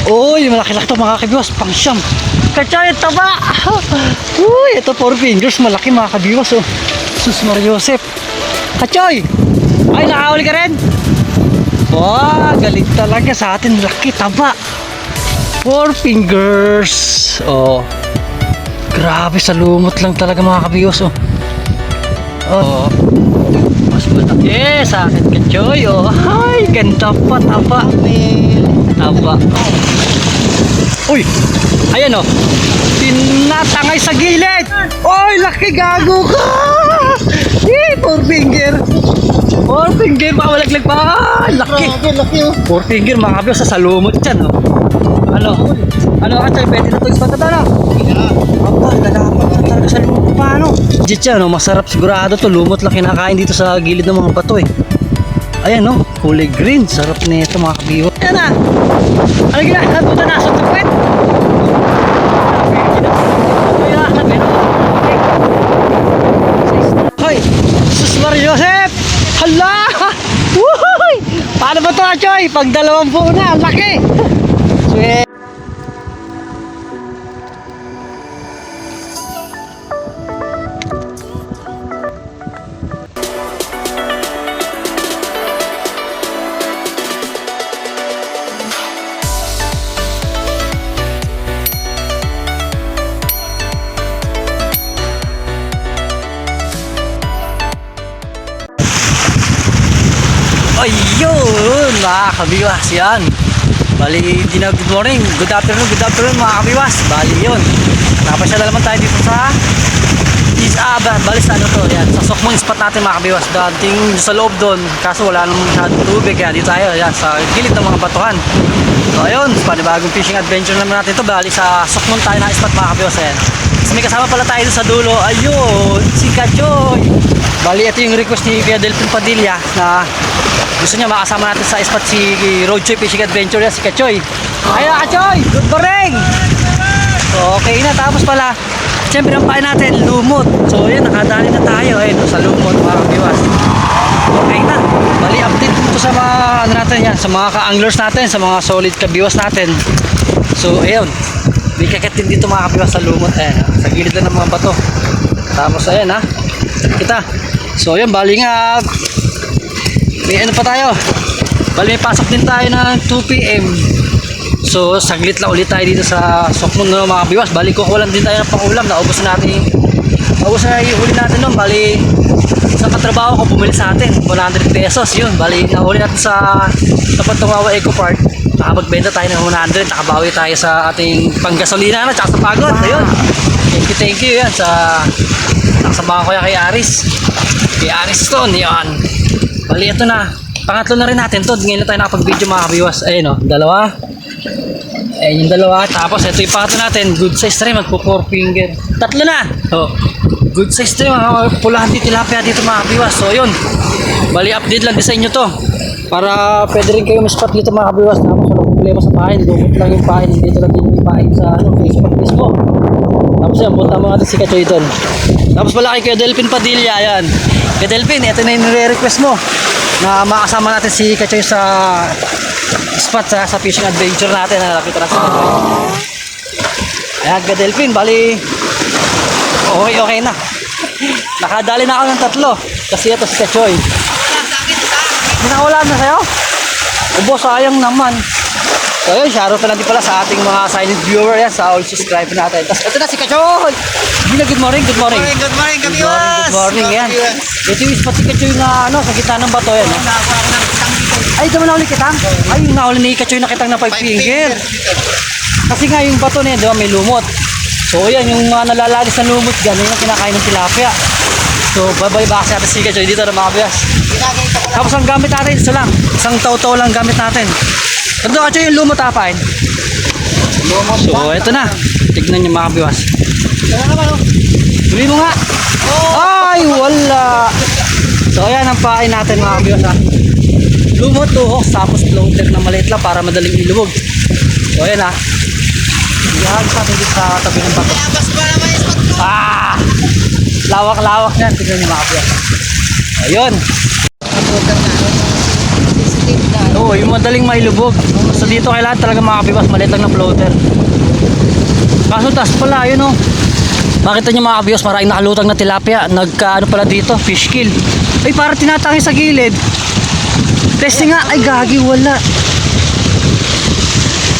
Uy, malaki-laki ito mga kabiwas, pang siyam. Kachoy, taba! Uy, ito 4 fingers, malaki mga kabiwas oh. Sus Mariosep. Kachoy! Ay, nakahuli ka rin? Wow, galing talaga sa atin, laki, taba. 4 fingers. Oh. Grabe, sa lumot lang talaga mga kabiwas oh. Oh. Mas malaki sa akin kachoy oh. Ay, ganda pa, taba. Taba. Uy, ayan oh. Tinatangay sa gilid. Oy, laki, gago ka. 4 finger. 4 finger, makalaglag pa. Laki. Laki oh. 4 finger, mga kabiyo, sa salumot dyan oh. Ano ka tayo, pwede na ito ispat na aba, lalapat na talaga sa lumot. Paano? Legit yan oh, masarap sigurado to. Lumot lang kinakain dito sa gilid ng mga bato eh. Ayan oh, kulay green. Sarap na ito mga kabiyo. Ayan na. Ano ginagawa? Punta na sa tupet. Hoy, sus Mariosep. Hala. Wuhuy. Paano ba ito, Choy? Pag 2 buo na, laki. Sweet. Ayun, mga kabiwas yan. Bali, hindi na good morning, good afternoon mga kabiwas. Bali yun, napasyala naman tayo dito sa bali sa ano to, yan, sa Sokmon spot natin mga kabiwas. Dating sa loob doon, kaso wala namang masyadong tubig, kaya dito tayo, yan, sa gilid ng mga batuhan. So ayun, panibagong fishing adventure naman natin to. Bali sa Sokmon tayo na spot mga kabiwas yan. So may kasama pala tayo sa dulo, ayun, si Kachoy. Bali, ito yung request ni Kuya Delphin Padilla na gusto niya makasama natin sa spot si Roadchoy Fishing Adventure yan, si Kachoy. Ayun na Kachoy, good morning! So, okay na, tapos pala siyempre ang pain natin, lumot. So yan, nakadali na tayo sa lumot mga kabiwas. Okay na, bali update dito sa mga ano natin yan, sa mga ka-anglers natin, sa mga solid kabiwas natin. So ayun, may kakatin dito mga kabiwas sa lumot sa gilid na ng mga bato. Tapos ayan ha, kita. So ayun, bali nga may ano pa tayo, bali may pasok din tayo ng 2 PM. So saglit lang ulit tayo dito sa Sokmon no, mga kabiwas. Bali kukuha lang din tayo ng pang-ulam. Naubos na yung huli natin nun. Bali sa katrabaho ko bumili sa atin 100 pesos yun. Bali nahuli natin sa tapat ng Wawa Eco Park. Nakapagbenta tayo ng 100. Nakabawi tayo sa ating panggasolina na tsaka sa pagod. Ayun, thank you yan sa nakasabahan ko yan kay Aris Stone yan. Bali ito na, pangatlo na rin natin to. Ngayon na tayo nakapag-video mga kabiwas. Ayun o, dalawa. Ayun yung dalawa. Tapos ito yung pangatlo natin, good size rin, magpo 4 finger. Tatlo na. So, good size rin, mga pulahan dito, tilapia dito mga kabiwas. So yun, bali update lang din sa inyo to, para pwede rin kayo ma-spot dito mga kabiwas. Tapos walang problema sa pain, lumot lang yung pain, dito lang din yung pain sa Facebook mismo. Tapos yan, punta mga natin si Kachoy doon. Tapos pala kay Kuya Delphin Padilla, yan. Kuya Delphin, ito na yung nire-request mo na makasama natin si Kachoy sa spot sa fishing adventure natin. Nalapit na sa Kachoy. Ayan, Kuya Delphin, bali okay na. Nakadali na ako ng 3 kasi ito si Kachoy. Hindi nakawala na sa'yo? Ubo, sayang naman. So yun, shoutout pa natin pala sa ating mga silent viewer yan, sa all subscribe natin. Tapos ito na si Kachoy. Good morning. Good morning, kabiwas. Good morning, yan. Ito yung spot si Kachoy na sa gitna ng bato yan. Ay, ito mo na ulit kitang? Ay, yung nahuli ni Kachoy na kitang na 5 finger. Kasi nga yung bato na yan, di ba, may lumot. So yan, yung mga nalalagis na lumot dyan, yung kinakain ng tilapia. So babay baka natin si Kachoy dito na mga kabiwas. Tapos ang gamit natin, isa lang. Isang tauto lang gamit natin. Ito Kachoy yung lumot apain. So ito na, tignan nyo mga kabiwas. Tuloy mo nga. Ay, wala. So ayan ang pain natin mga kabiwas ha. Lumot, tuhok, tapos floater na maliit lang para madaling ilubog. So ayan ha, ihagis natin dito sa tabi ng bato. Lawak-lawak yan, tignan nyo mga kabiwas. Ayun. Sensitive na. Oo, yung madaling mailubog. So dito kailangan talaga mga kabiwas, maliit lang na floater. Kaso taas pala, yun oh. Makita nyo mga kabiwas, maraming nakalutang na tilapia. Nagka ano pala dito, fish kill. Ay, parang tinatangay sa gilid. Testing nga, ay gagi, wala.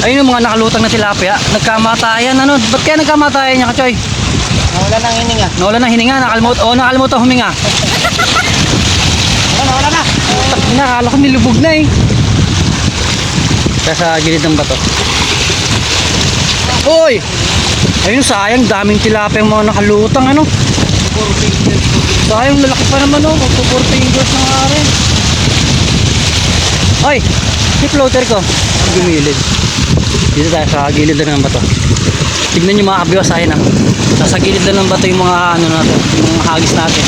Ayun yung mga nakalutang na tilapia. Nagkamatayan, ano? Ba't kaya nagkamatayan niya, Kachoy? Nawala ng hininga. Nawala ng hininga, nakalimut ang huminga. Nawala na. Nakakala ko nilubog na eh. Kaya sa gilid ng bato. Uy! Ayun, sayang, daming tilapia yung mga nakalutang, ano? Sayang, lalaki pa naman, oh. Magpo 4 fingers na nga rin. Ay! Si floater ko. Gumilid. Dito tayo sa gilid na ng bato. Tignan nyo mga kabiwas sa akin, ah. Nasa gilid na ng bato yung mga ano natin, yung mga hagis natin.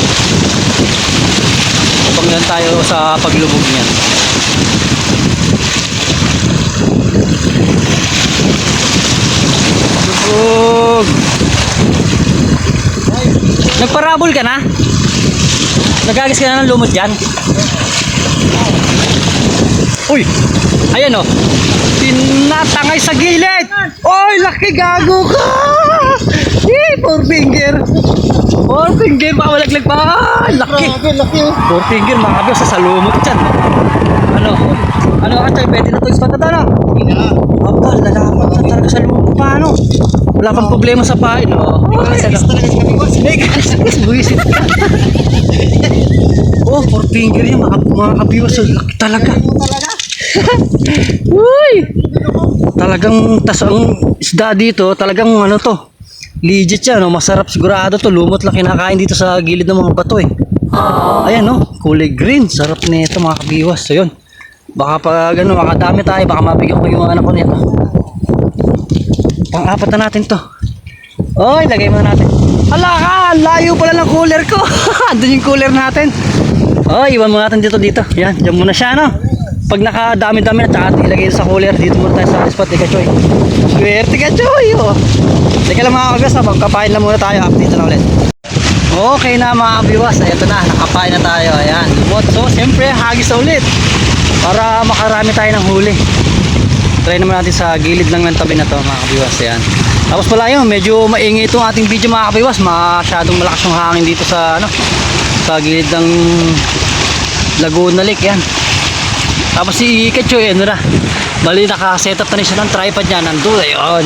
Paglan tayo sa paglubog niyan. Lubog! Nagparabol ka na? Nagagis ka na ng lumot dyan? Uy! Ayan o! Tinatangay sa gilid! Oy! Laki gago ka! Four finger! Four finger! Baka malaglag pa! Laki! Laki. Four finger! Mga kabiyo sa salumot dyan! Ano? Ano ka tayo? Pwede na ito ispatada na? Aba, lalaman na talaga sa lumot pa, ano? Wala pang problema sa pain, no? Buisit ka. Oh, four finger yan, mga kabiwas. Laki talaga. Uy! Talagang tas ang isda dito, talagang ano to, legit yan, no? Masarap sigurado to. Lumot lang kinakain dito sa gilid ng mga bato eh. Ayan no, kulay green. Sarap nito mga kabiwas. So yun, baka pag ano, makadami tayo, baka mabigyan ko yung mga anak ko nito. Pang-apat na natin to. Oy, lagay mo natin. Hala ka, layo pala ng cooler ko. Andun yung cooler natin. Oy, iwan mo natin dito. Yan, dyan muna siya, no? Pag nakadami-dami na, tsaka ilagay sa cooler. Dito muna tayo sa spot, Kachoy. Swerte, Kachoy, oh. Teka lang mga kabiwas, magkapain lang muna tayo. Update na ulit. Okay na mga kabiwas, ito na, nakapain na tayo. Ayan, lumot. So, siyempre, hagis na ulit. Para makarami tayo ng huli. Try naman natin sa gilid lang ng tabi na to mga kabiwas. Ayan. Tapos pala yun, medyo maingay itong ating video mga kabiwas. Masyadong malakas yung hangin dito sa ano, sa gilid ng Laguna Lake. Yan. Tapos si Kachoy, ano na, bali naka-setup na siya ng tripod niya. Nandun, ayun.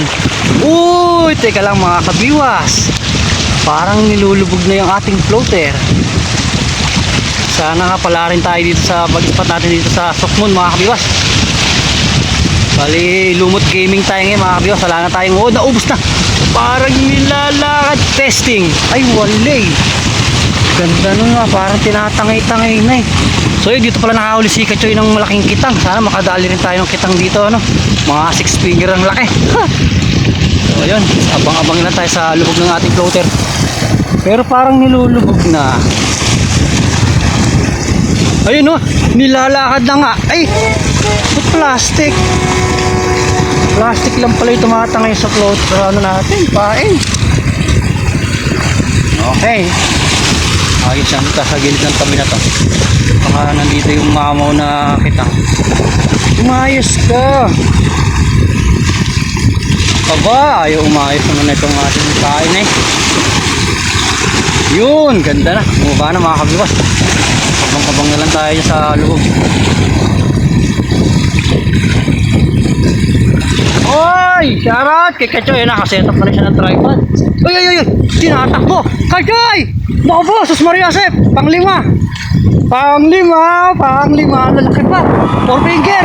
Uy, teka lang mga kabiwas. Parang nilulubog na yung ating floater. Sana nga pala rin tayo dito sa pag-spot natin dito sa Sokmon mga kabiwas. Bali, lumot gaming tayo ngayon mga kabiwas. Wala na tayong, oh, naubos na. Parang nilalakad testing. Ay, wala. Ganda nun nga, parang tinatangay-tangay na eh. So yun, dito pala nakahuli si Kachoy ng malaking kitang. Sana makadali rin tayo ng kitang dito, ano. Mga 6 finger ang laki. Ha! So yun, abang-abang lang tayo sa lubog ng ating floater. Pero parang nilulubog na. Ayun oh, nilalakad na nga. Ay, ito plastic. Plastic lang pala yung tumatangay sa floater. Ano natin, pain. Okay. Ayos yan, sa gilid ng tabi na to. Baka nandito yung mamaw na kitang. Umayos ka. Aba, ayaw umayos naman na itong ating kain eh. Yun, ganda na. Bumaba na mga kabiwas. Abang-abang na lang tayo sa loob. Oy! Shoutout kay Kachoy. Nakasetup na rin siya ng tripod. Uy! Tinatakbo! Kachoy! Naku po! Sus Maria Sep! Panglima! Lalaki pa! 4 finger!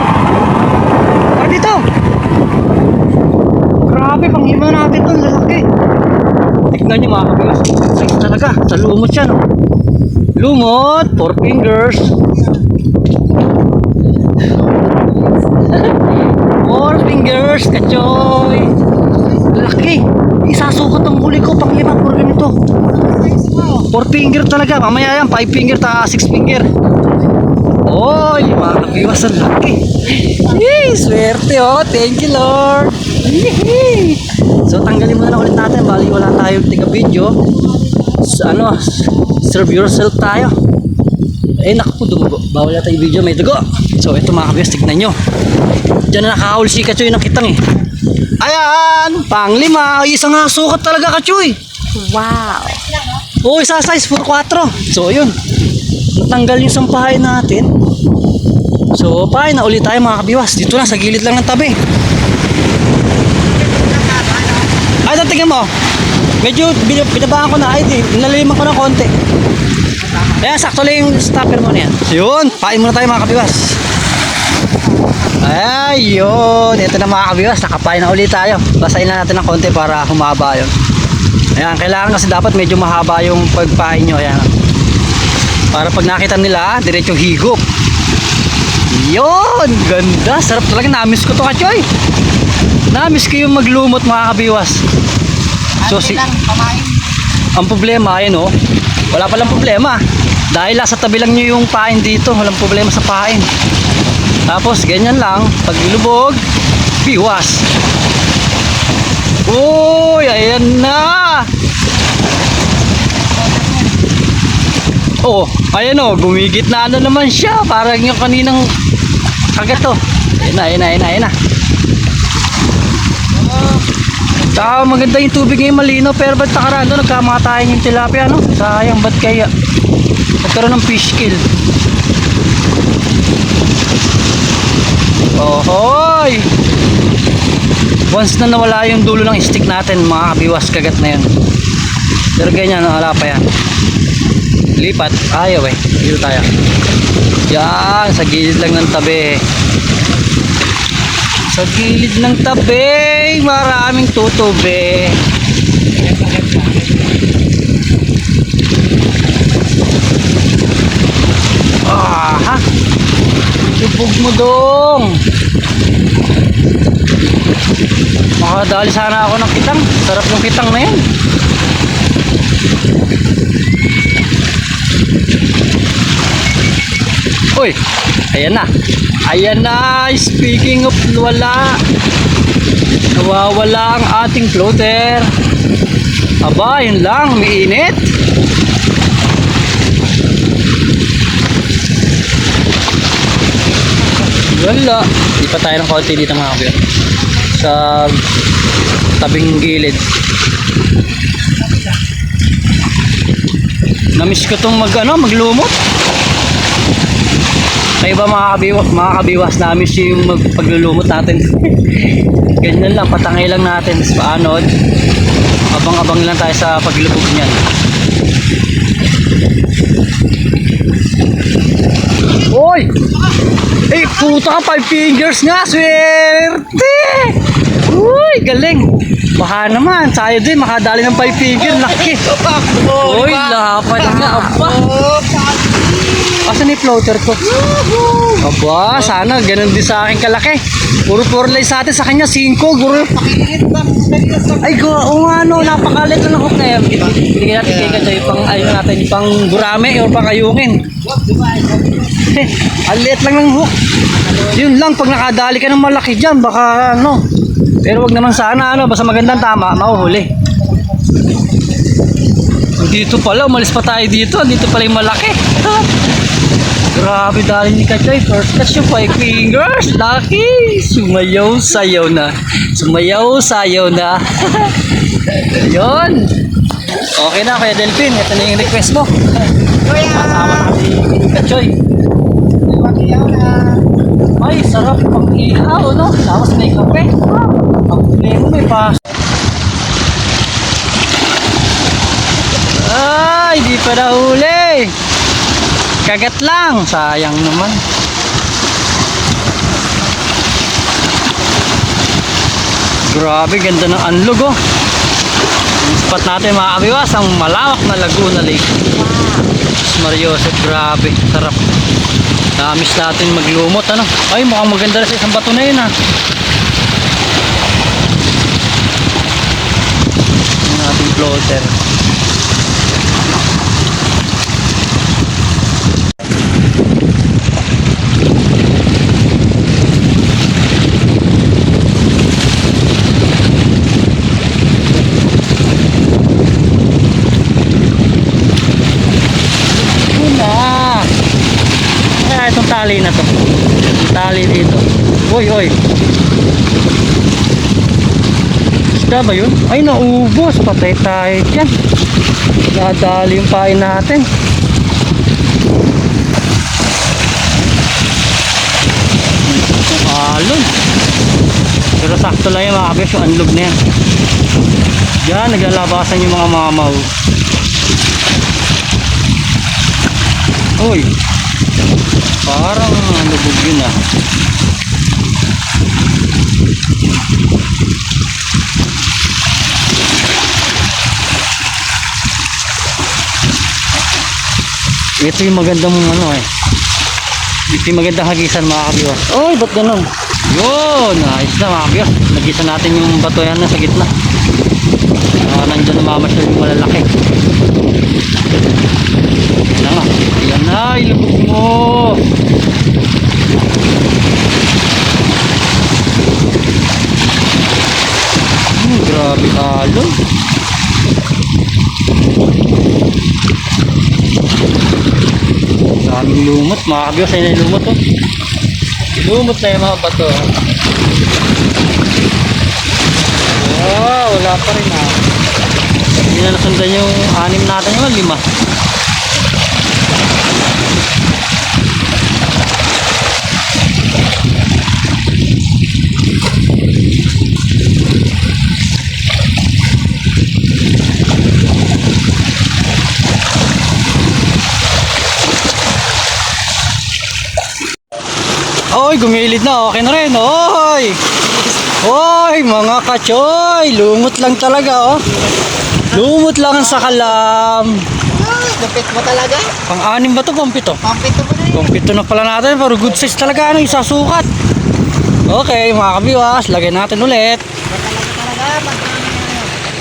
Para dito! Grabe! Panglima natin doon! Lalaki! Tignan nyo mga kabiwas. Ay talaga! Sa lumot siya no? Lumot! 4 fingers! 4 fingers, Kachoy! Laki! Isasukot ang huli ko, pang 5, puro ganito. 4 finger talaga, mamaya yan, 5 finger, 6 finger. Oy, mga kabiwas, ang laki. Yee, swerte oh, thank you Lord. Yee. So tanggalin muna ulit natin, bali wala tayong tiga video. So, ano, serve yourself tayo. Eh naku po, dumugo. Bawal yata yung video, may dugo. So ito mga kabiwas, tignan nyo. Diyan na nakahawal si Kachoy ng kitang eh. Ayan! Pang-5. Isang nga sukat talaga, Kachoy. Wow. Oo, isa size 4-4. So yun. Natanggal yung sampahay natin. So pahay na ulit tayo mga kabiwas. Dito na sa gilid lang ng tabi. Ay, tingnan mo. Medyo binabahan ko na. Ay, naliliman ko ng konti. Ayan, sakto lang yung stopper mo na yan. Yun, pain muna tayo mga kabiwas. Ayun, ito na mga kabiwas. Nakapain na ulit tayo. Basahin na natin ng konti para humaba yun. Ayan, kailangan kasi dapat medyo mahaba yung pagpain nyo. Ayan. Para pag nakita nila, diretso higop. Yun, ganda. Sarap talaga. Namiss ko to, Kachoy. Namiss ko yung maglumot mga kabiwas. So, ang problema, ayun oh. Wala palang problema. Dahil sa tabi lang nyo yung pain dito. Walang problema sa pain. Tapos, ganyan lang. Pag ilubog, biwas. Uy, ayan na. Oh, ayan oh, gumigit na ano naman siya. Parang yung kaninang kagat to. Ayan na. Saka maganda yung tubig ngayon, malino. Pero ba't nakaraan doon, nagkamatayan yung tilapia, no? Sayang, ba't kaya? Nagkaroon ng fish kill. Ohoy! Once na nawala yung dulo ng stick natin, mga kabiwas, kagat na yun. Pero ganyan, wala pa yan. Lipat, ayaw eh. Dito tayo. Yan, sa gilid lang ng tabi. Sa gilid ng tabi, maraming tutubi. Ha? Lubog mo dong. Makadali sana ako ng kitang. Sarap yung kitang na yan. Uy, ayan na. Ayan na. Speaking of wala, nawawala ang ating floater. Aba, yun lang. Umiinit. Wala. Di pa tayo ng konti dito mga kabir. Sa tabing gilid. Namiss ko itong maglumot. Kayo ba mga kabiwas, namiss yung paglulumot natin. Ganyan lang, patangay lang natin. Paanod, abang-abang lang tayo sa paglubog niyan. Oy! Eh, puta ka, 5 fingers nga, swerte! Uy, galing! Baka naman, tayo din, makadali ng 5 fingers, laki! Uy, lapad nga, aba! Asan yung floater ko? Aba, sana ganun din sa akin kalaki. Puro lay sa atin, sa kanya 5, guro. Ay, oo nga no, napakalit lang ng hook na yan. Bigyan natin kay Kachoy, pang ayun natin, pang gurame o pang ayungin. Ang liit lang ng hook. Yun lang, pag nakadali ka ng malaki dyan, baka ano. Pero wag naman sana, ano, basta magandang tama, mahuhuli. Dito pala, umalis pa tayo dito. Dito pala yung malaki. Grabe dali ni Kachoy. First class yung 5 fingers. Lucky. Sumayaw, sayaw na. Sumayaw, sayaw na. Yun. Okay na, Kuya Delphin. Ito na yung request mo. Kasama natin ni Kachoy. Ay, sarap pang ihaw, no? Tapos may kape. Ang problema may pas. Ay, di pa nahuli. Kagat lang. Sayang naman. Grabe, ganda ng anlog, oh. Yung spot natin mga kabiwas, ang malawak na Laguna Lake. Mariosep, grabe. Sarap. Namiss natin maglumot, ano. Ay, mukhang maganda na sa isang bato na yun, ha. Yung ating floater. Oy, oy. Isda ba yun? Ay, naubos. Patay tayo dyan. Nadali yung pain natin. Alon. Pero sakto lang yung mga kabiyos, yung unlog na yan. Yan, naglalabasan yung mga mamaw. Uy, parang lubog yun ah. Ito yung magandang ano eh. Ito yung magandang hagisan mga kabiyos. Uy, ba't ganun? Yun, ayos na mga kabiyos. Nagisan natin yung bato yan na sa gitna. Nandyan namamasyal yung malalaki. Yan na, yan na, ilubog mo. Grabe alon. Daming lumot mga kabiyos. Ayun na yung lumot oh. Lumot na yung mga bato. Wow, wala pa rin ah. Hindi na nasundan yung 6 natin yung 5. Oy, gumilid na. Okay na rin. Oy! Oy, mga kachoy. Lumot lang talaga, oh. Lumot lang ang sakalam. Lupit mo talaga. Pang-6 ba to? Pang-7? Pampito mo na yun. Pang-7 na pala natin. Pero good size talaga. Ano, isasukat. Okay, mga kabiwas. Lagay natin ulit.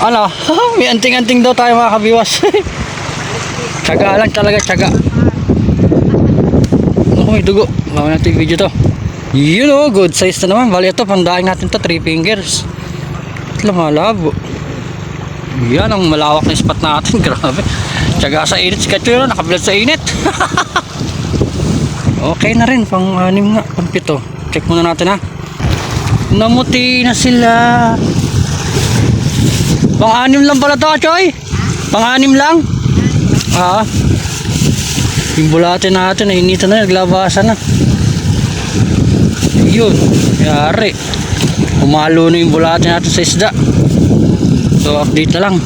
Ano? May anting-anting daw tayo mga kabiwas. Tsaga lang talaga, tsaga. Ako, may dugo. Bawa natin yung video to. Yun o, good size na naman. Bali ito, pandaing natin to 3 fingers. Ito lang malabo. Yan ang malawak na spot natin. Grabe. Tsaga sa init. Si Kachoy na nakabilad sa init. Okay na rin. Pang-6 nga. Pang-7. Check muna natin ha. Namuti na sila. Pang-6 lang pala to, Kachoy. Pang-6 lang. Yung bulate natin, nainitan na, naglabasan na. Yun, yari. Umalo na yung bulate natin sa isda. So, update na lang.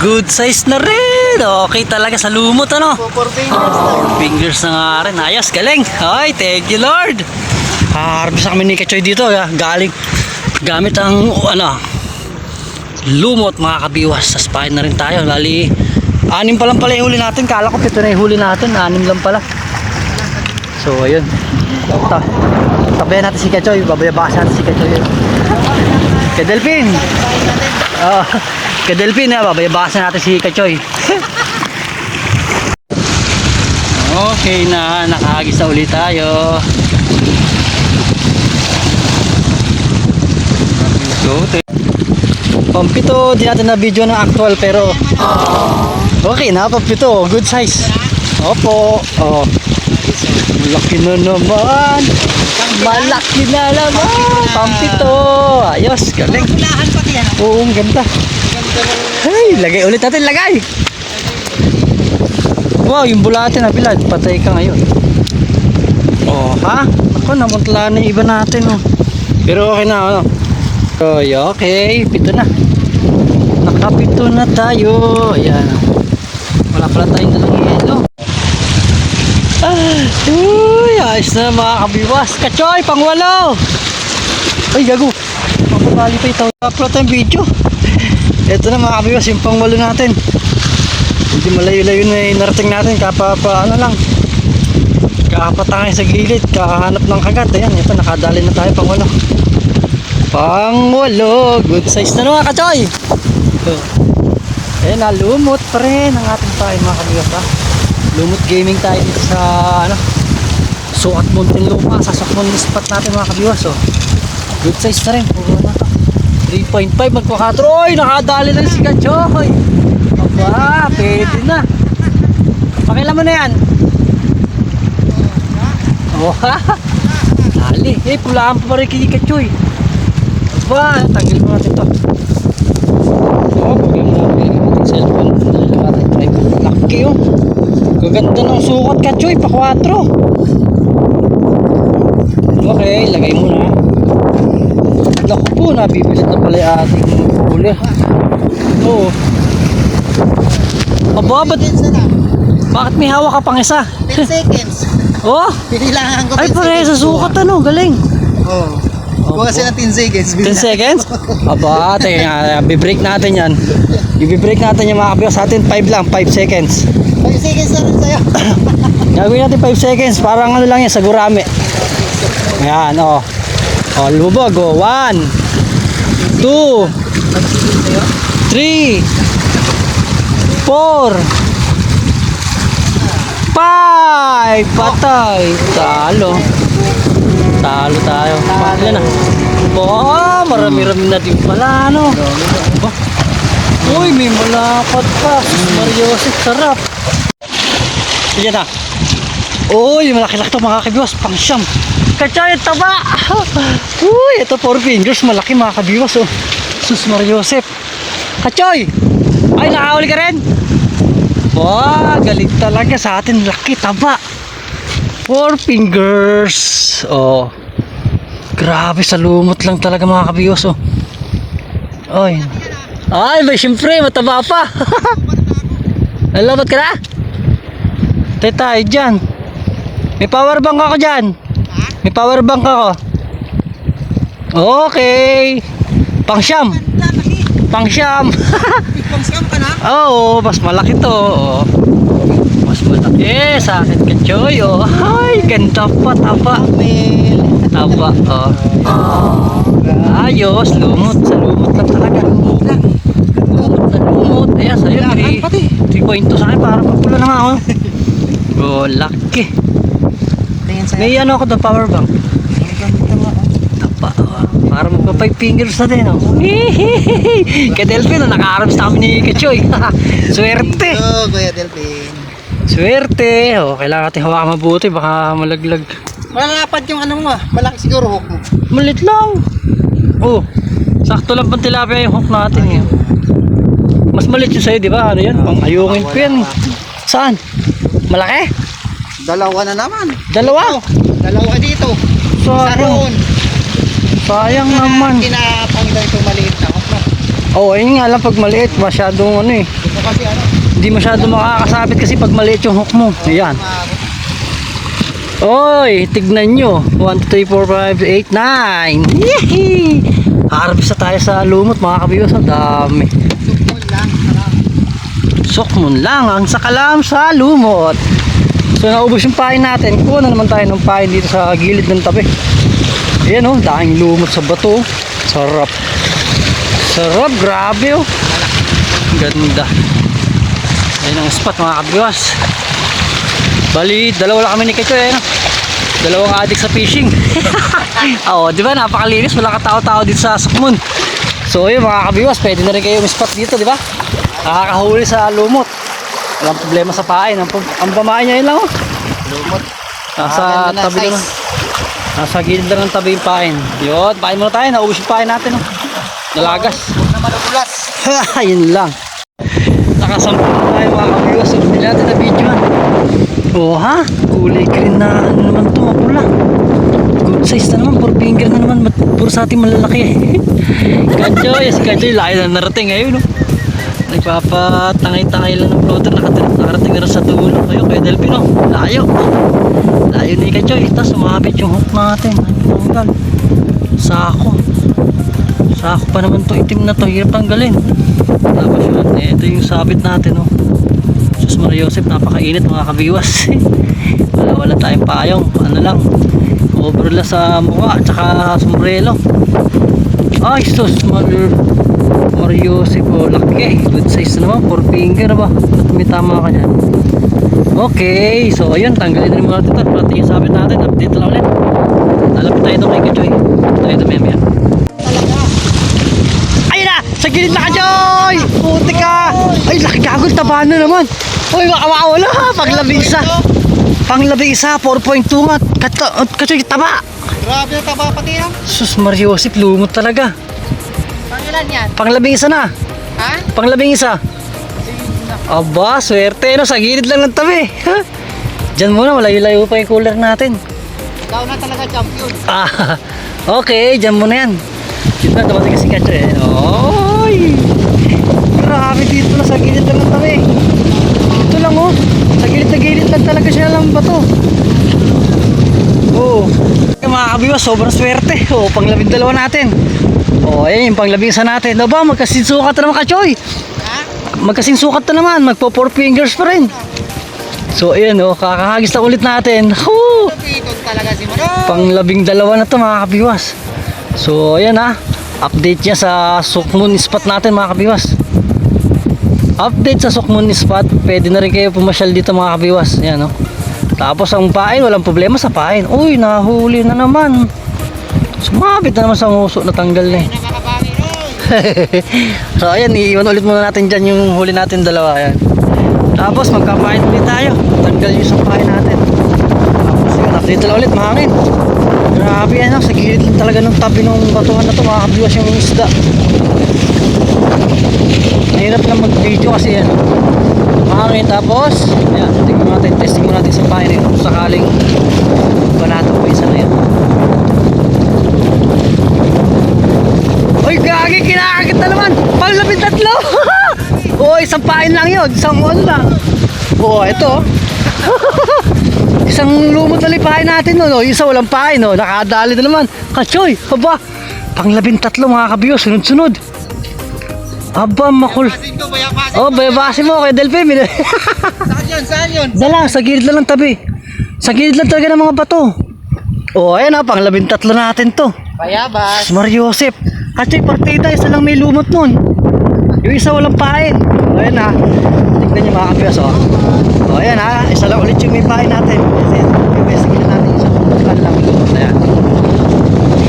Good size na rin. Okay talaga sa lumot, ano? 4 fingers lang. Fingers na nga rin. Ayos, galing. Ay, thank you, Lord. Harvest kami ni Kachoy dito. Galing. Gamit ang, lumot, mga kabiwas. Sa spine na rin tayo. Lali, 6 pa lang pala yung huli natin. Kala ko 7 na yung huli natin. 6 lang pala. So, ayun. Tabayan natin si Kachoy. Babayabasan natin si Kachoy. Kay Delphin. Kay Delphin, babayabasan natin si Kachoy. Okay na. Nakahagis na ulit tayo. Pang-7, di natin na video ng actual pero okay na, pang-7, good size. Opo. Oh. Malaki na naman. Malaki na naman. Pang-7. Ayos, galing. Kulahan pati yan. Oo, ang ganda. Hey, lagay ulit natin, lagay. Wow, yung bulate na bilad. Patay ka ngayon. Oh, ha? Ako, namuntala na yung iba natin. Oh. Pero okay na, ano? Okay, 7 na. Naka-7 na tayo. Ayan. Wala pala tayong dalang yelo. Uy, ayos na mga kabiwas. Kachoy, pang-8. Ay, gago. Mapabali pa ito. Wala tayong video. Ito na mga kabiwas, yung pang-8 natin. Hindi malayo-layo na yung narating natin. Ano lang. Kakapatangay sa gilid. Kakahanap ng kagat. Ayan, ito, nakadali na tayo pang-8. Pang-8, good size na mga Kachoy. Eh, nalumot pa rin ang ating pain mga kabiwas ha. Lumot gaming tayo dito sa Sukat Mountain Lupa, sa Sokmon spot natin mga kabiwas. Good size na rin. 3.5 magpakatroy. Nakadali lang si Kachoy. Aba, pwede na. Pakilan mo na yan. Oh, Dali. Pulaan pa rin kay Kachoy. Aba, tanggal mo natin to. Oh, bigyan mo natin yung ating cellphone. Dahil ang ating tripod. Laki oh. Gaganda ng sukat Kachoy, pa 4. Okay, lagay mo na. Naku po, nabibisit na pala yung ating huli. Oo. Aba, bakit may hawak ka pang isa? 10 seconds. Oh, Pinilangan ko 10 ay pare seconds. sa sukat ano, galing. Oo. Kuha kasi ng 10 seconds. 10 seconds? Aba, teka, bibreak natin yan. I-break natin yung mga kabiwas natin, 5 lang, 5 seconds. 5 seconds na rin sa'yo. Gagawin natin 5 seconds, parang ano lang yan, sa gurami. Ayan, oh. Oh, lubog, oh. 1, 2, 3, 4, 5, patay. Talo. Talo tayo. Ilan na? Oh, marami-rami na din pala, ano? Ba? Uy, may malapad pa. Mariosip, sarap. Yan na. Uy, malaki-laki ito mga kabiwas. Pang siyam. Kachoy, taba! Uy, ito 4 fingers. Malaki mga kabiwas, oh. Sus Mariosip. Kachoy! Ay, nakahuli ka rin? Wow, galing talaga sa atin. Laki, taba. 4 fingers. Oh. Grabe, sa lumot lang talaga mga kabiwas, oh. Oy. Ay, may siyempre, mataba pa. Nalabat ka na? Tayo tayo dyan. May power bank ako dyan. May power bank ako. Okay. Pangsyam. Pangsyam. Pang-scam ka na? Oo, mas malaki to. Oo. Mas malaki sa akin Kachoy. Oh. Ay, ganda pa, taba. Taba, oh. Ayos, lumot. Sa lumot lang talaga. Lumot na lumot. Ayan, sa'yo. 3.2 sa akin, parang papula na nga ako. Oh, laki. Tingin sa'yo. May ano ako doon, power bank. Taba, oh. Parang magpa 5 fingers na din, oh. Kay Delphine, nakaarams na kami ni Kachoy. Swerte. Oo, Kuya Delphine. Swerte. Oh, kailangan natin hawakan mabuti, baka malaglag. Malapad yung ano mo ah. Malaki siguro hook mo. Malit lang. Oh, sakto lang pang tilapia yung hook natin eh. Mas malit yung sa'yo, di ba? Ano yan? Pang ayungin ko yan. Saan? Malaki? Dalawa na naman. Dalawa? Dalawa dito. Sa Sayang. roon. Sayang naman. Kinapangila itong maliit na hook mo. Oh, ayun nga lang pag maliit, masyadong ano eh. Ito kasi ano. Hindi masyado makakasabit kasi pag maliit yung hook mo. Ayan. Oy, tignan nyo. 1, 2, 3, 4, 5, 8, 9. Yehey! Harvest na tayo sa lumot mga kabiwas. Ang dami. Sukmon lang. Sokmon lang ang sakalam sa lumot. So naubos yung pain natin. Kuha na naman tayo ng pain dito sa gilid ng tabi. Ayan oh, dahing lumot sa bato. Sarap. Sarap, grabe oh. Ganda. Ayan ang spot mga kabiwas. Bali, dalawa lang kami ni Kachoy, ano? Dalawang addict sa fishing. Oo, di ba? Napakalinis. Wala katao-tao dito sa Sukmon. So, yun mga kabiwas, pwede na rin kayo spot dito, di ba? Nakakahuli sa lumot. Walang problema sa pain. Ang bamain niya yun lang, oh. Lumot. Nasa tabi lang. Nasa gilid lang ng tabi yung pain. Yun, pain muna tayo. Naubos yung pain natin, oh. Nalagas. Huwag na malubulas. Yun lang. Nakasampo na tayo mga kabiwas. So, hindi natin na video man. Oh ha? Kulay green na ano naman to, mapula. Good size na naman, 4 finger na naman. Puro sa ating malalaki. Kachoy, si Kachoy, laki na narating ngayon. No? Nagpapatangay-tangay lang ng floater. Nakarating na rin sa dulo. Kayo, Kuya Delphine, no? Layo. Layo ni Kachoy. Tapos umabit yung hook natin. Tanggal. Sako. Sako pa naman to, itim na to. Hirap tanggalin. Tapos yun, ito yung sabit natin, no? Sus Mariosip, napakainit mga kabiwas. Wala tayong payong. Ano lang, overall lang sa mukha at saka sombrero. Ay sus Mariosip, oh, laki. Good size na naman, 4 finger ba? May tama ka dyan. Okay, so ayun, tanggalin na rin mga ito. Pati yung sabit natin, update lang ulit. Lalapit tayo ito kay Kachoy. Tayo ito maya. Ayun na! Sa gilid na Kachoy! Puti ka! Ay, nakagagol, taba na naman. Uy, makawawala ha! Panglabi isa. Panglabi isa, 4.2 nga. Kachoy, taba! Grabe na taba pati yan. Sus Mariosip, lumot talaga. Pangilan yan? Panglabing isa na. Ha? Panglabing isa. Aba, swerte no, sa gilid lang ng tabi. Diyan muna, malayo-layo pa yung cooler natin. Ikaw na talaga champion. Ah, okay, diyan muna yan. Dito na, dumating kasi Kacho eh. Oy! Grabe dito na sa gilid lang ng tabi. Ito lang oh, sa gilid na gilid lang talaga siya lang bato. Oo. Mga kabiwas, sobrang swerte. Oo, panglabing dalawa natin. Oo, ayan yung panglabing isa natin. Aba, magkasinsukat na naman Kachoy. Ha? Magkasinsukat na naman, magpo 4 fingers pa rin. So ayan oh, kakahagis na ulit natin. Woo! Ito talaga si Mano. Panglabing dalawa na to mga kabiwas. So ayan ha, update niya sa Sukmun spot natin mga kabiwas. Update sa Sukmun spot, pwede na rin kayo pumasyal dito mga kabiwas. Ayan oh. Tapos ang pain, walang problema sa pain. Uy, nahuli na naman. Sumabit na naman sa nguso, natanggal na eh. Nakakabangi Roy. So ayan, iiwan ulit muna natin dyan yung huli natin dalawa. Ayan. Tapos magkapain ulit tayo. Tanggal yung isang pain natin. Tapos yun, update na ulit, mahangin. Grabe yan, sa gilid lang talaga ng tabi ng batuhan na to, makakabiwas yung isda. Mahirap lang mag-video kasi yan. Mahangin, tapos ayan, tingnan natin, testing mo natin sa pain yun kung sakaling banato ko isa na yan. Uy, gagi, kinakagit na naman. Panglabing tatlo. Oo, isang pain lang yun. Isang ano lang. Oo, ito. Isang lumot na lipain natin no. Isa walang pain no. Nakadali na naman. Kachoy, haba. Panglabing tatlo mga kabiyo. Sunod-sunod. Aba, makul. Basin ko, bayabasin Oh, bayabasin mo kay Delphi. Saan yun? Saan yun? Dala, sa gilid lang ng tabi. Sa gilid lang talaga ng mga bato. Oo, ayan ha. Panglabing tatlo natin to. Bayabas. Mariosip. Kachoy, partida. Isa lang may lumot nun. Yung isa walang pain. O, ayan ha. Tignan nyo mga kapiyas o. O ayan ha. Isa lang ulit yung may pain natin. Ayan. Investigate natin isa lang lumot na yan.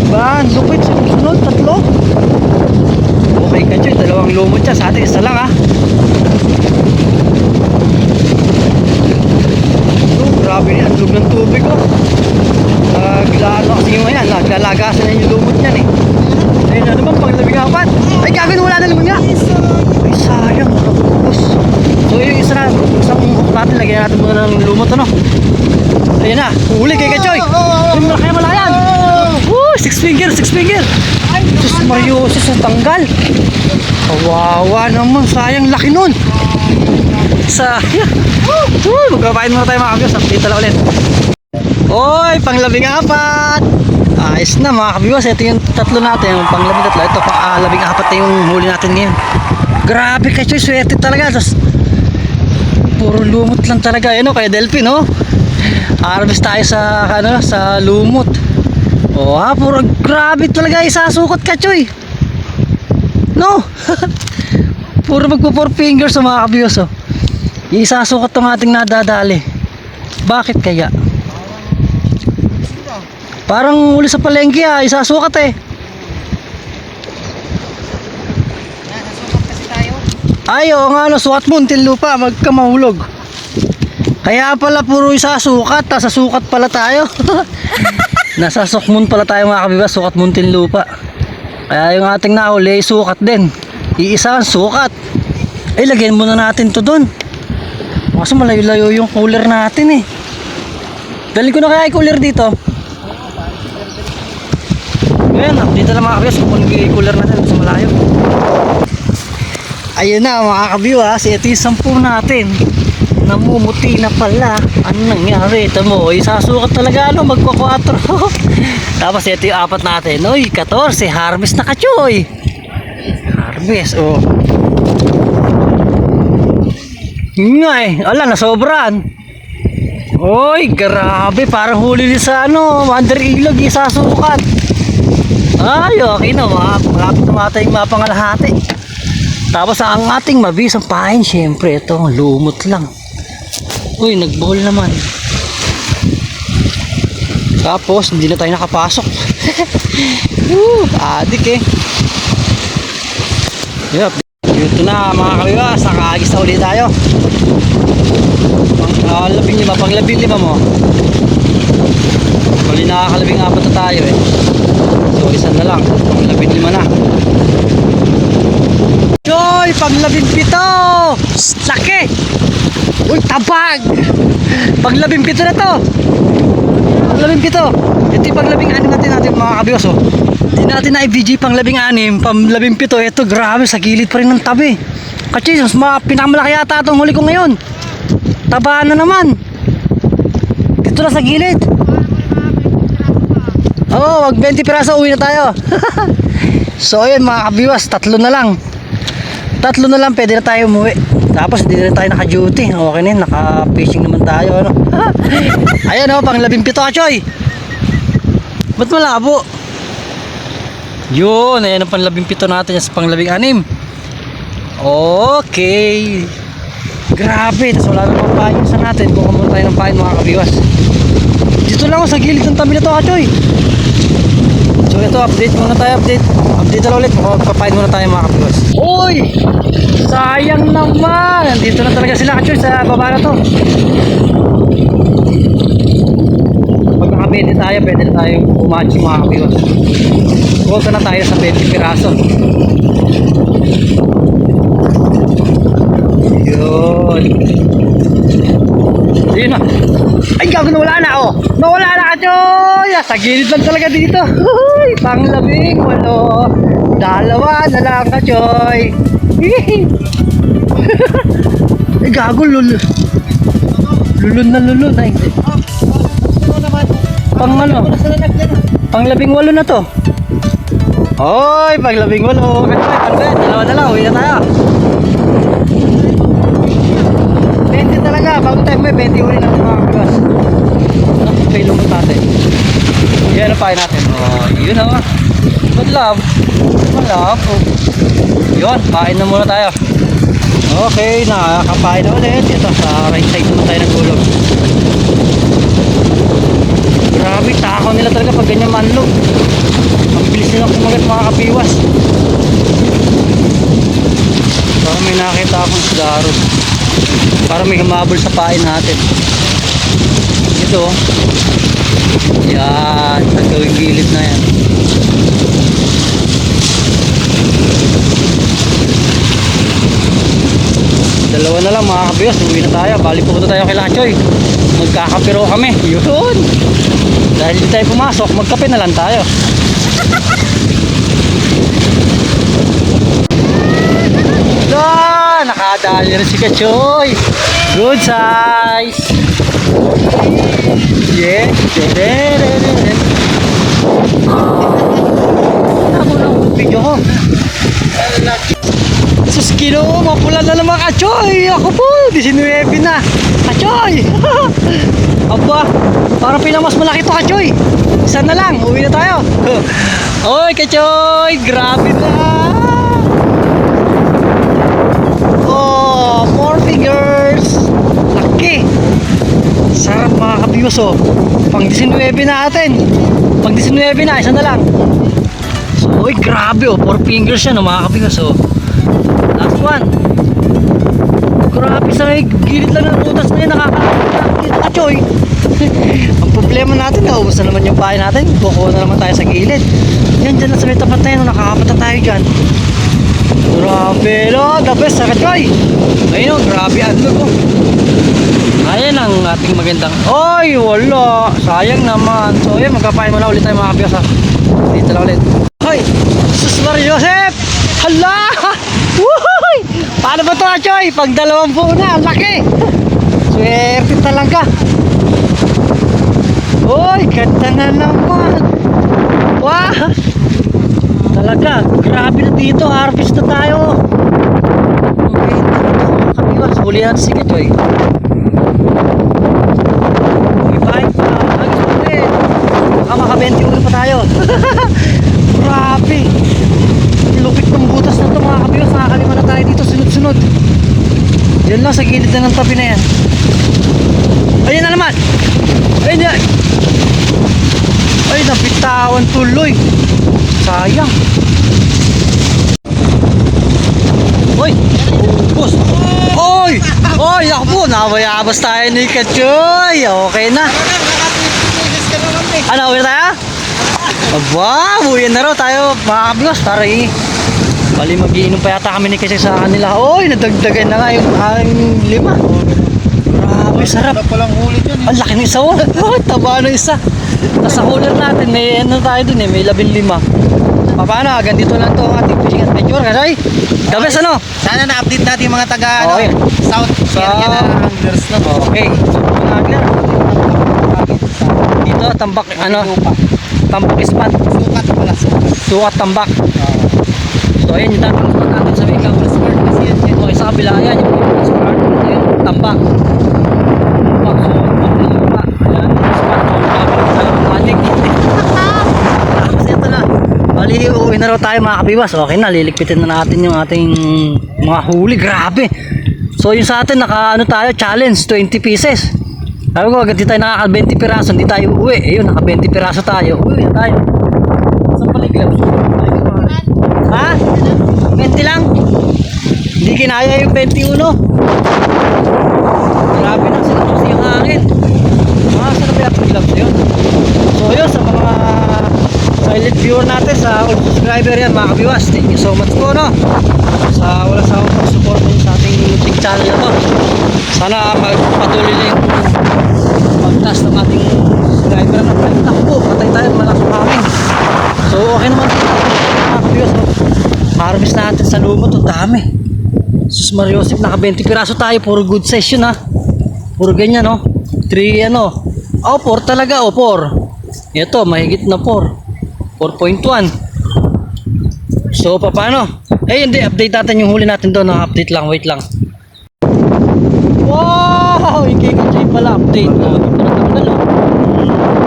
Diba? Lupit. Sunod. Tatlo. Okay Kachoy. Dalawang lumot siya. Sa atin isa lang ha. Oh, grabe niya. Ang lug ng tubig oh. Kasi yung ayan. Naglalagasan na yung lumot niyan eh. Ayun na naman, panglabing apat. Ay, gagawin wala na naman nga. Ay, sayang. Tapos. So, yung isang hook natin, lagyan natin muna ng lumot, ano? Ayun na, huli kay Kachoy. Yung malaki na malayan. Woo, 6 finger. Sus, Mariosis, ang tanggal. Kawawa naman, sayang laki nun. Sayang. Magpapain muna tayo mga kabiwas. Update na ulit. Oy, panglabing apat. Ayos na mga kabiwas. Ito yung tatlo natin. Yung panglabing tatlo. Ito labing apat na yung huli natin ngayon. Grabe Kachoy. Swerte talaga. Tapos puro lumot lang talaga. Ano kaya Delphi no? Harvest tayo sa sa lumot. Oh ha. Puro grabe talaga. Isasukot Kachoy. No? Puro magpo 4 fingers sa mga kabiwas oh. Isasukot tong ating nadadali. Bakit kaya? Parang uli sa palengke isasukat eh. Nasukat kasi tayo. Ayo nga sukat mo until lupa magkamahulog. Kaya pala puro isasukat, sa sukat pala tayo. Nasa sukmun pala tayo mga kabibas, sukat muntin lupa. Kaya yung ating nahuli, sukat din. Iisa ang sukat. Ay, lagyan muna natin to doon. Kasi malayo-layo yung cooler natin eh. Dali ko na kaya yung cooler dito. Ayan, dito na mga kabiyas, kukunin ko yung cooler natin sa malayo. Ayun na mga kabiyas, ito yung 10 natin. Namumuti na pala. Ano nangyari? Ito mo, isasukat talaga magpa 4. Tapos ito yung 4 natin. Uy, 14, harvest na Kachoy. Harvest, oh. Nga eh, ala, nasobran. Uy, grabe, parang huli din sa under ilog, isasukat. Ay, okay na, malapit na matay yung mapangalahati. Tapos ang ating mabisang pain, syempre, ito, lumot lang. Uy, nagbohol naman. Tapos, hindi na tayo nakapasok. Adik eh. Yup. Ito na mga kabiwas, nakahagis na ulit tayo. Panglabing lima mo. Bali nakakalabing apat na tayo eh. So isa na lang, pang 15 na. Choy, pang 17. Laki. Uy, tabag. Pang 17 na to. Pang 17. Ito yung pang 16 natin mga kabiwas oh. Hindi natin na i-VG pang 16, pang 17. Ito grabe, sa gilid pa rin ng tabi. Kasi pinakamalaki yata itong huli ko ngayon. Tabaan na naman. Dito na sa gilid. Oo, wag 20 piraso, uwi na tayo. So ayun mga kabiwas, tatlo na lang pwede na tayo umuwi. Tapos hindi na tayo naka-duty. Okay na yun, naka-fishing naman tayo ano. Ayan o, pang 17 Choy. Ba't malabo? Yun, ayan ang pang 17 natin sa pang 16. Okay. Grabe, tas wala namang pain sa natin. Kung kamuha tayo ng pain mga kabiwas. Dito lang ako sa gilid ng tabi na to Choy. So ito, update muna tayo, update na ulit, magpapain muna tayo mga kapiwas. Uy! Sayang naman! Dito na talaga sila Choy sa baba na to. Pag nakapwede tayo, pwede na tayo umatch mga kapiwas. Huwag na tayo sa 20 piraso. Yun. Yun na. Ay, gago, nawala na oh. Nawala na ka, Choy. Sa gilid lang talaga dito. Uy, pang 18. Dalawa na lang ka, Choy. Ay, gago, lulun. Lulun na lulun. Ay, pang ano? Pang 18 na to. Oy, pang 18. Choy, pang dalawa na lang. Uwi na tayo. 20 talaga, bago tayo may 20 uli ng mga kagas. Okay, lumot natin. Yan ang pain natin. Oh, yun na nga. Madlab. Oh. Yun, pain na muna tayo. Okay, nakakapain na ulit. Ito, sa right side naman tayo nagulog. Grabe, takaw nila talaga pag ganyan manlog. Ang bilis nila kumagat mga kapiwas. Parang may nakita akong sigaro. Para may humabol sa pain natin. Ito. Yan. Sa gawing gilid na yan. Dalawa na lang mga kabiwas. Uwi na tayo. Balik pupunta tayo kay Lachoy. Magkakapiro kami. Yun. Dahil hindi tayo pumasok, magkape na lang tayo. Nakadali rin si Kachoy. Good size. Yeah. Ako na ang video ko. Sus, mapula na naman Kachoy. Ako po, 19 na. Kachoy. Aba, parang pinamas malaki to Kachoy. Isa na lang, uwi na tayo. Oy Kachoy, grabe na. Oh, 4 fingers. Laki. Sarap mga kabiwas oh. Pang 19 natin. Pag 19 na, isa na lang. So, uy, grabe oh. 4 fingers yan oh mga kabiwas oh. Last one. Grabe sa may gilid lang ng utas na yun. Nakakakita dito ka Choy. Ang problema natin, naubos na naman yung pain natin. Kukuha na naman tayo sa gilid. Yan, dyan na sa may tapat na yun. Nakakapat na tayo dyan. Grabe no, the best sa Kachoy. Ayun no, grabe adlog ko. Ayan ang ating magandang. Oy, wala. Sayang naman. So yun, magkapain muna ulit tayo mga kabiwas ha. Dito lang ulit. Hoy, Sus Mario Joseph. Hala. Woohoo. Paano ba ito Kachoy? Pag 20 na, laki. Swerte talaga. Oy, ganda na naman. Wow. Talaga, grabe na dito, harvest na tayo. Okay, dito kabiwas, huli natin si Kachoy. Ibay pa, agis ulit. Baka maka-20 ulit pa tayo. Grabe. Lupit ng butas na ito mga kabiwas, nakakalima na tayo dito, sunod-sunod. Yan lang, sa gilid na ng tabi na yan. Ayun na naman. Ayun yan. Ay, nabitawan tuloy. Sayang. Oy! Boss! Oy! Oy! Ako po! Nabayabas tayo ni Kachoy! Okay na! Ano, uwi na tayo? Aba, uwi na raw tayo mga kabigos. Taray. Bali magiinom pa yata kami ni kasi sa kanila. Oy, nadagdagan na nga yung aking 5. Grabe, sarap. Wala palang huli dyan eh. Ang laki ng isa. Oh, taba ng isa. Tapos sa cooler natin, may ano tayo dun eh, may 15. Paano, hanggang dito lang to ang ating fishing adventure. Kasi, gabes ano? Sana na-update natin yung mga taga Okay. South area na anglers na. Okay. Mga agler. Dito, tambak, ano? Tambak ispat. Sukat pala, sukat. Sukat tambak. So, ayun, yung dating spot natin sa may Campus Park. Kasi yan, okay, sa kabila yan, yung Campus Park. Ayun, tambak. Tambak, so, tambak. Ayan, spot. Matik. Kasi ito na. Bali, uwi na raw tayo mga kabiwas. Okay na, lilikpitin na natin yung ating mga huli. Grabe. So, yung sa atin, naka, ano tayo, challenge, 20 pieces. Sabi ko, agad di tayo nakaka 20 piraso, hindi tayo uwi. Ayun, naka 20 piraso tayo. Uwi na tayo. Saan pala yung gloves? Ha? 20 lang? Hindi kinaya yung 21. Grabe na, sinatusi yung hangin. Saan na ba yung gloves yun? So yun, sa mga silent viewer natin, sa old subscriber yan, mga kabiwas. Thank you so much po, no? Sa wala sa akong pag-support sa ating munting channel na to. Sana magpatuloy lang yung pag-task ng ating subscriber na takbo, patay tayo, malakas hangin. So okay naman po mga kabiwas, no? Harvest natin sa lumot, ang dami. Sus Mariosip, naka 20 piraso tayo, puro good size yun ha. Puro ganyan, no? 3 ano. Oh, 4 talaga, oh 4. Ito, mahigit na 4. 4.1. So, paano? Eh, hindi, update natin yung huli natin doon. Update lang, wait lang. Wow! Ikikajay pala, update. Oh, tanggal, oh.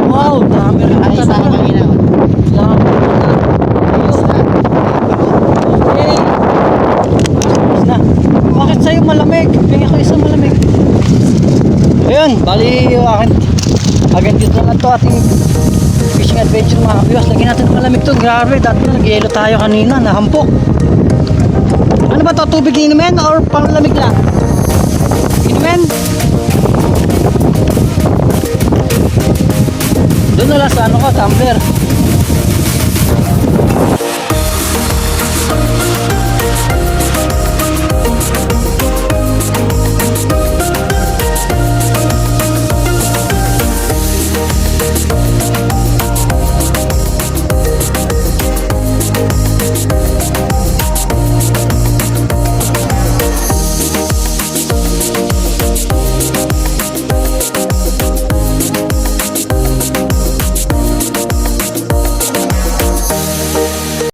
Wow, dami rin. Ay, isa ka kanina. Dami rin. Okay. Tapos na. Bakit sa'yo malamig? Tingin ko isang malamig. Ayun, bali akin. Agad dito na to ating fishing adventure mga kabiwas. Lagyan natin malamig to. Grabe, dati na nag-yelo tayo kanina. Nahampok. Ano ba to? Tubig inumin or panglamig lang? Inumin? Doon na lang sa ano ka, tumbler.